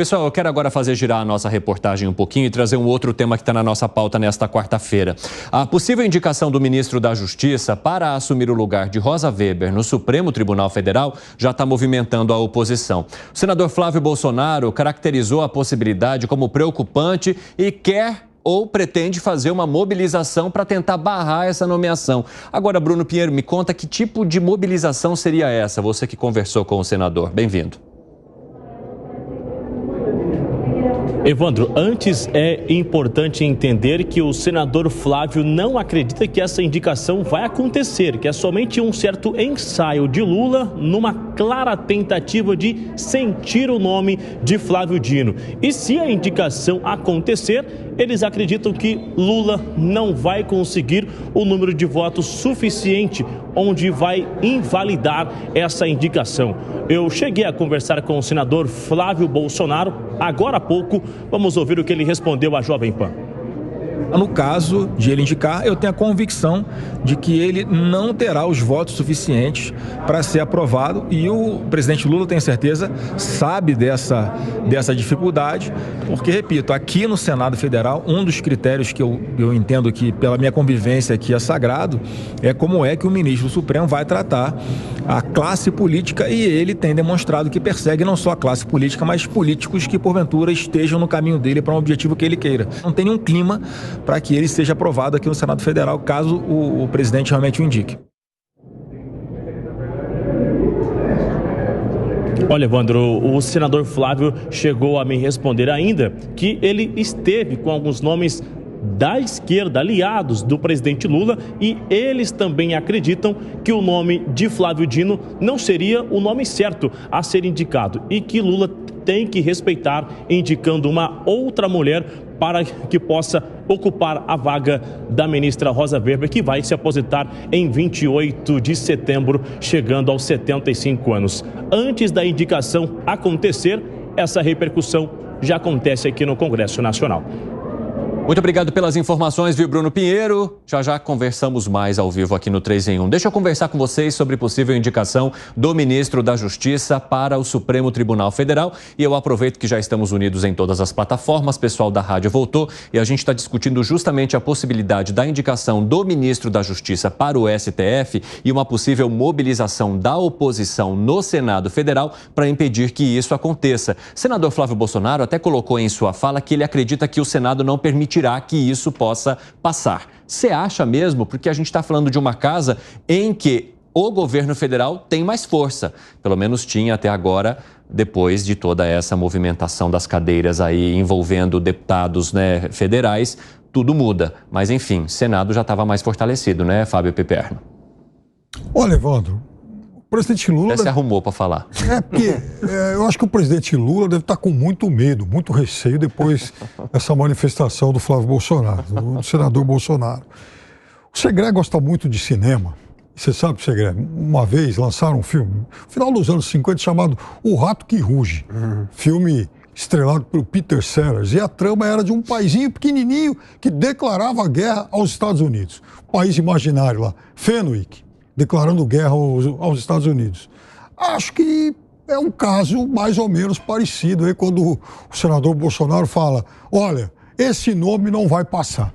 Pessoal, eu quero agora fazer girar a nossa reportagem um pouquinho e trazer um outro tema que está na nossa pauta nesta quarta-feira. A possível indicação do ministro da Justiça para assumir o lugar de Rosa Weber no Supremo Tribunal Federal já está movimentando a oposição. O senador Flávio Bolsonaro caracterizou a possibilidade como preocupante e quer ou pretende fazer uma mobilização para tentar barrar essa nomeação. Agora, Bruno Pinheiro, me conta que tipo de mobilização seria essa? Você que conversou com o senador. Bem-vindo. Evandro, antes é importante entender que o senador Flávio não acredita que essa indicação vai acontecer, que é somente um certo ensaio de Lula numa clara tentativa de sentir o nome de Flávio Dino. E se a indicação acontecer, eles acreditam que Lula não vai conseguir o número de votos suficiente onde vai invalidar essa indicação. Eu cheguei a conversar com o senador Flávio Bolsonaro agora há pouco. Vamos ouvir o que ele respondeu à Jovem Pan. No caso de ele indicar, eu tenho a convicção de que ele não terá os votos suficientes para ser aprovado e o presidente Lula, tenho certeza, sabe dessa dificuldade, porque, repito, aqui no Senado Federal, um dos critérios que eu entendo que, pela minha convivência aqui, é sagrado, é como é que o ministro do Supremo vai tratar a classe política, e ele tem demonstrado que persegue não só a classe política, mas políticos que, porventura, estejam no caminho dele para um objetivo que ele queira. Não tem nenhum clima para que ele seja aprovado aqui no Senado Federal, caso o presidente realmente o indique. Olha, Evandro, o senador Flávio chegou a me responder ainda que ele esteve com alguns nomes da esquerda, aliados do presidente Lula, e eles também acreditam que o nome de Flávio Dino não seria o nome certo a ser indicado e que Lula tem que respeitar, indicando uma outra mulher para que possa ocupar a vaga da ministra Rosa Weber, que vai se aposentar em 28 de setembro, chegando aos 75 anos. Antes da indicação acontecer, essa repercussão já acontece aqui no Congresso Nacional. Muito obrigado pelas informações, viu, Bruno Pinheiro? Já conversamos mais ao vivo aqui no 3 em 1. Deixa eu conversar com vocês sobre possível indicação do ministro da Justiça para o Supremo Tribunal Federal. E eu aproveito que já estamos unidos em todas as plataformas, o pessoal da rádio voltou e a gente está discutindo justamente a possibilidade da indicação do ministro da Justiça para o STF e uma possível mobilização da oposição no Senado Federal para impedir que isso aconteça. Senador Flávio Bolsonaro até colocou em sua fala que ele acredita que o Senado não permitirá que isso possa passar. Você acha mesmo? Porque a gente está falando de uma casa em que o governo federal tem mais força. Pelo menos tinha até agora, depois de toda essa movimentação das cadeiras aí envolvendo deputados, né, federais, tudo muda. Mas enfim, o Senado já estava mais fortalecido, né, Fábio Piperno? Olha, Evandro, o presidente Lula... Até se arrumou para falar. Porque eu acho que o presidente Lula deve estar com muito medo, muito receio depois dessa manifestação do Flávio Bolsonaro, do senador Bolsonaro. O Segré gosta muito de cinema. Você sabe, Segré, uma vez lançaram um filme, no final dos anos 50, chamado O Rato que Ruge. Filme estrelado pelo Peter Sellers. E a trama era de um paizinho pequenininho que declarava guerra aos Estados Unidos. Um país imaginário lá, Fenwick, declarando guerra aos Estados Unidos. Acho que é um caso mais ou menos parecido aí quando o senador Bolsonaro fala, olha, esse nome não vai passar.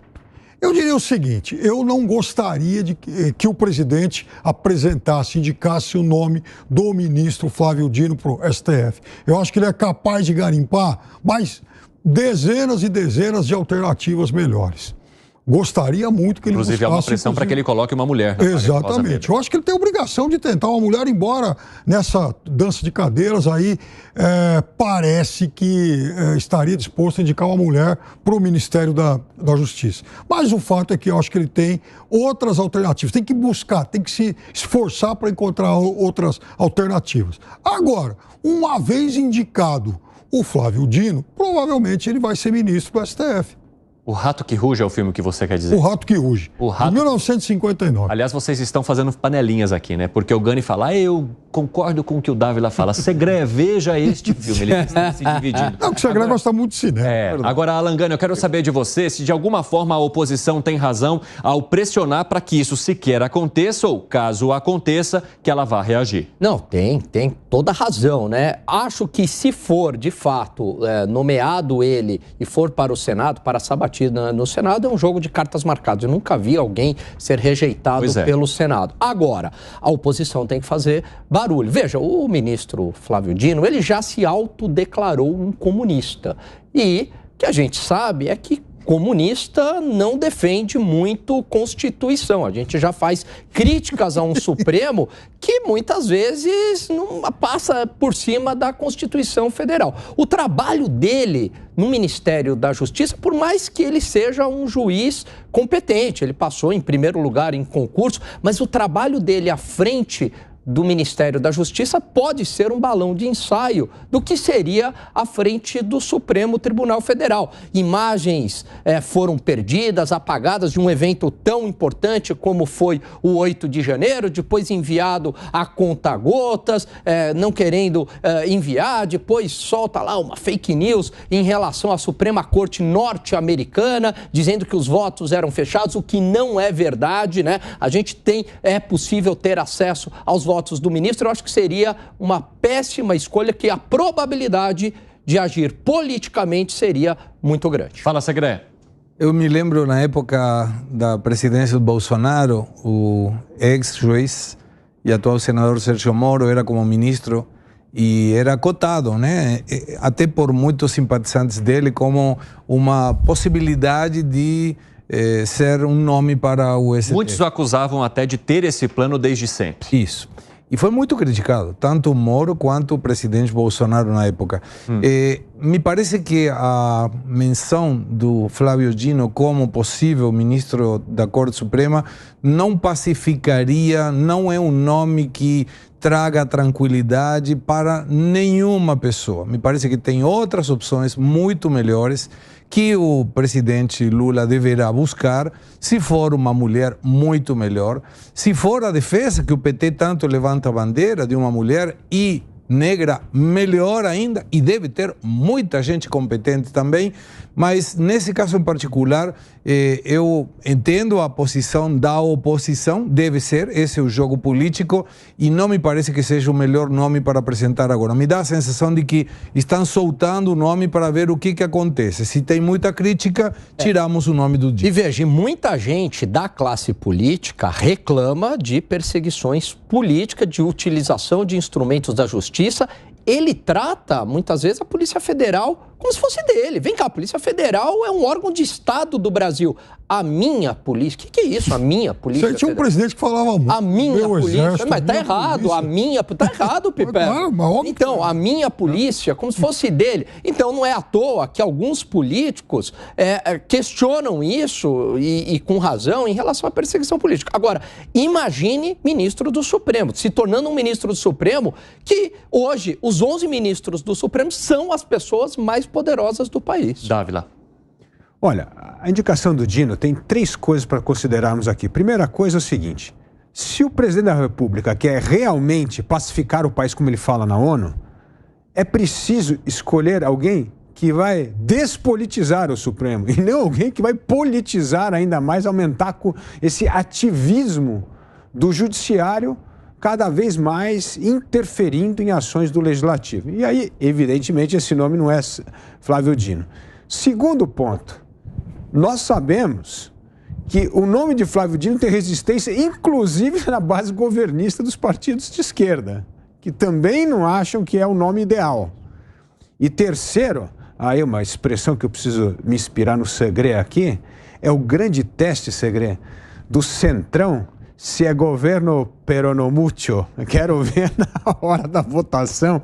Eu diria o seguinte, eu não gostaria de que o presidente apresentasse, indicasse o nome do ministro Flávio Dino para o STF. Eu acho que ele é capaz de garimpar mais dezenas e dezenas de alternativas melhores. Gostaria muito que ele buscasse... Inclusive, há uma pressão para que ele coloque uma mulher. Exatamente. Eu acho que ele tem a obrigação de tentar uma mulher, embora nessa dança de cadeiras aí parece que estaria disposto a indicar uma mulher para o Ministério da Justiça. Mas o fato é que eu acho que ele tem outras alternativas. Tem que buscar, tem que se esforçar para encontrar outras alternativas. Agora, uma vez indicado o Flávio Dino, provavelmente ele vai ser ministro do STF. O Rato que Ruge é o filme que você quer dizer? O Rato que Ruge, de 1959. Aliás, vocês estão fazendo panelinhas aqui, né? Porque o Gani fala, eu concordo com o que o Dávila fala. Segré, veja este filme. Ele está se dividindo. Não, que o Segré gosta muito de cinema. Agora, Alan Gani, eu quero saber de você se de alguma forma a oposição tem razão ao pressionar para que isso sequer aconteça ou, caso aconteça, que ela vá reagir. Não, tem toda razão, né? Acho que se for, de fato, nomeado ele e for para o Senado, para a sabatina no Senado, é um jogo de cartas marcadas. Eu nunca vi alguém ser rejeitado pelo Senado. Agora, a oposição tem que fazer barulho. Veja, o ministro Flávio Dino, ele já se autodeclarou um comunista. E o que a gente sabe é que comunista não defende muito Constituição. A gente já faz críticas a um Supremo que muitas vezes não passa por cima da Constituição Federal. O trabalho dele no Ministério da Justiça, por mais que ele seja um juiz competente, ele passou em primeiro lugar em concurso, mas o trabalho dele à frente do Ministério da Justiça pode ser um balão de ensaio do que seria à frente do Supremo Tribunal Federal. Imagens foram perdidas, apagadas de um evento tão importante como foi o 8 de janeiro, depois enviado a conta-gotas, não querendo enviar, depois solta lá uma fake news em relação à Suprema Corte norte-americana, dizendo que os votos eram fechados, o que não é verdade, né? A gente é possível ter acesso aos votos do ministro. Eu acho que seria uma péssima escolha, que a probabilidade de agir politicamente seria muito grande. Fala, Segré. Eu me lembro na época da presidência do Bolsonaro, o ex-juiz e atual senador Sérgio Moro era como ministro e era cotado, né? Até por muitos simpatizantes dele, como uma possibilidade de ser um nome para o STF. Muitos o acusavam até de ter esse plano desde sempre. Isso. E foi muito criticado, tanto o Moro quanto o presidente Bolsonaro na época. Me parece que a menção do Flávio Dino como possível ministro da Corte Suprema não pacificaria, não é um nome que traga tranquilidade para nenhuma pessoa. Me parece que tem outras opções muito melhores que o presidente Lula deverá buscar. Se for uma mulher, muito melhor. Se for a defesa, que o PT tanto levanta a bandeira de uma mulher e negra, melhor ainda, e deve ter muita gente competente também, mas nesse caso em particular, eu entendo a posição da oposição, deve ser, esse é o jogo político, e não me parece que seja o melhor nome para apresentar agora. Me dá a sensação de que estão soltando o nome para ver o que acontece. Se tem muita crítica, tiramos o nome do dia. E veja, muita gente da classe política reclama de perseguições políticas, de utilização de instrumentos da justiça. Ele trata, muitas vezes, a Polícia Federal como se fosse dele. Vem cá, a Polícia Federal é um órgão de Estado do Brasil. A minha polícia... O que é isso, a minha polícia? Você tinha um presidente que falava muito. A minha polícia... Mas tá errado, polícia. A minha... Tá errado, Pipe. Claro, então, a minha polícia, como se fosse dele. Então, não é à toa que alguns políticos questionam isso, e com razão, em relação à perseguição política. Agora, imagine ministro do Supremo, se tornando um ministro do Supremo, que hoje os 11 ministros do Supremo são as pessoas mais poderosas do país. Dávila. Olha, a indicação do Dino tem 3 coisas para considerarmos aqui. Primeira coisa é o seguinte: se o presidente da República quer realmente pacificar o país, como ele fala na ONU, é preciso escolher alguém que vai despolitizar o Supremo e não alguém que vai politizar ainda mais, aumentar com esse ativismo do judiciário cada vez mais interferindo em ações do Legislativo. E aí, evidentemente, esse nome não é Flávio Dino. Segundo ponto, nós sabemos que o nome de Flávio Dino tem resistência, inclusive na base governista dos partidos de esquerda, que também não acham que é o nome ideal. E terceiro, aí uma expressão que eu preciso me inspirar no Segré aqui, é o grande teste, Segré, do Centrão, se é governo peronomucho. Quero ver na hora da votação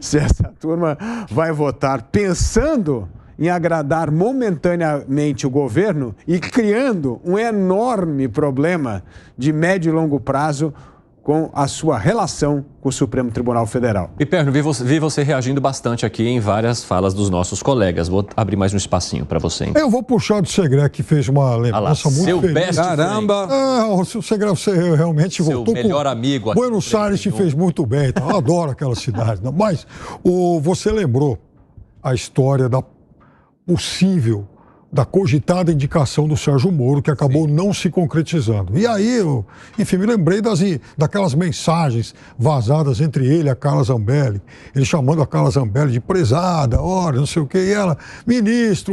se essa turma vai votar pensando em agradar momentaneamente o governo e criando um enorme problema de médio e longo prazo com a sua relação com o Supremo Tribunal Federal. Piperno, vi você reagindo bastante aqui em várias falas dos nossos colegas. Vou abrir mais um espacinho para você. Hein? Eu vou puxar do Segré, que fez uma lembrança muito seu feliz. best Caramba! O Segré, você realmente Seu voltou melhor com... amigo aqui. Buenos Aires te fez muito bem. Então, eu adoro aquela cidade. Mas você lembrou a história da cogitada indicação do Sérgio Moro, que acabou não se concretizando. E aí, enfim, me lembrei daquelas mensagens vazadas entre ele e a Carla Zambelli, ele chamando a Carla Zambelli de prezada, olha, não sei o quê, e ela, ministro,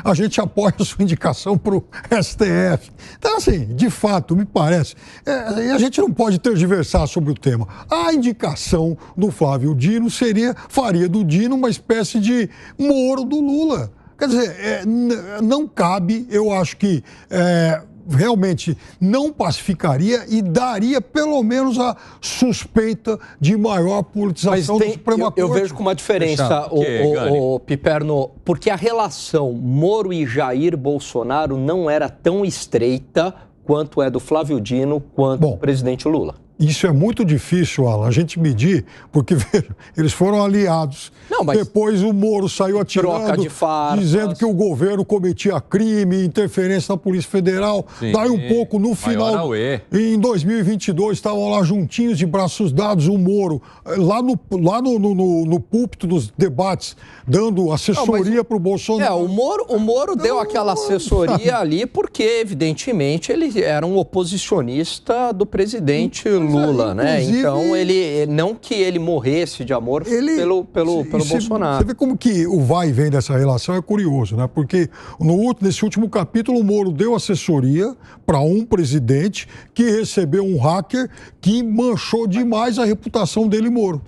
a gente apoia a sua indicação para o STF. Então, assim, de fato, me parece, e a gente não pode tergiversar sobre o tema. A indicação do Flávio Dino faria do Dino uma espécie de Moro do Lula. Quer dizer, não cabe, eu acho que realmente não pacificaria e daria pelo menos a suspeita de maior politização do Supremo Corte. Eu vejo com uma diferença, o Piperno, porque a relação Moro e Jair Bolsonaro não era tão estreita quanto é do Flávio Dino, quanto do presidente Lula. Isso é muito difícil, Alan, a gente medir, porque, veja, eles foram aliados. Não, mas depois o Moro saiu atirando, dizendo que o governo cometia crime, interferência na Polícia Federal. Sim, daí um pouco, no final, em 2022, estavam lá juntinhos, de braços dados, o Moro, lá no púlpito dos debates, dando assessoria para o Bolsonaro. O Moro deu aquela assessoria ali porque, evidentemente, ele era um oposicionista do presidente Lula, né? Então, não que ele morresse de amor pelo Bolsonaro. Você vê como que o vai e vem dessa relação é curioso, né? Porque nesse último capítulo, o Moro deu assessoria para um presidente que recebeu um hacker que manchou demais a reputação dele, Moro.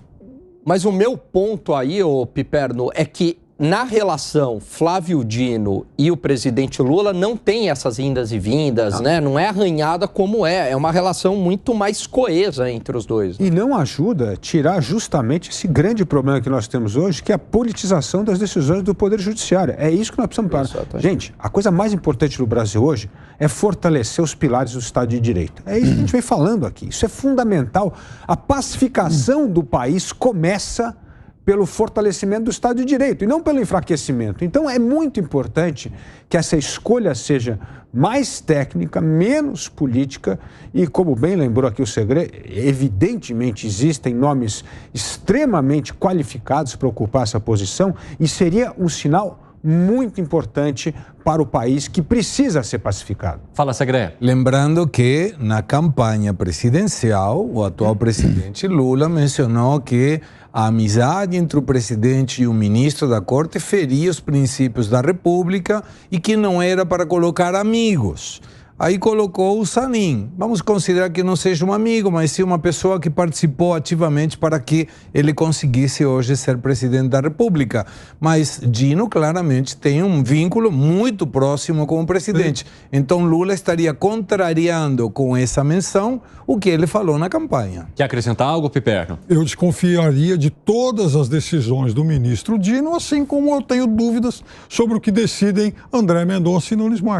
Mas o meu ponto aí, ô Piperno, é que na relação Flávio Dino e o presidente Lula não tem essas indas e vindas, né? Não é arranhada como é uma relação muito mais coesa entre os dois. E não ajuda a tirar justamente esse grande problema que nós temos hoje, que é a politização das decisões do Poder Judiciário. É isso que nós precisamos parar. Gente, a coisa mais importante no Brasil hoje é fortalecer os pilares do Estado de Direito. É isso que a gente vem falando aqui. Isso é fundamental. A pacificação do país começa pelo fortalecimento do Estado de Direito e não pelo enfraquecimento. Então, é muito importante que essa escolha seja mais técnica, menos política e, como bem lembrou aqui o Segré, evidentemente existem nomes extremamente qualificados para ocupar essa posição e seria um sinal muito importante para o país que precisa ser pacificado. Fala, Segré. Lembrando que na campanha presidencial, o atual presidente Lula mencionou que a amizade entre o presidente e o ministro da Corte feria os princípios da República e que não era para colocar amigos. Aí colocou o Zanin. Vamos considerar que não seja um amigo, mas sim uma pessoa que participou ativamente para que ele conseguisse hoje ser presidente da República. Mas Dino claramente tem um vínculo muito próximo com o presidente. Então Lula estaria contrariando com essa menção o que ele falou na campanha. Quer acrescentar algo, Piperno? Eu desconfiaria de todas as decisões do ministro Dino, assim como eu tenho dúvidas sobre o que decidem André Mendonça e Nunes Marques.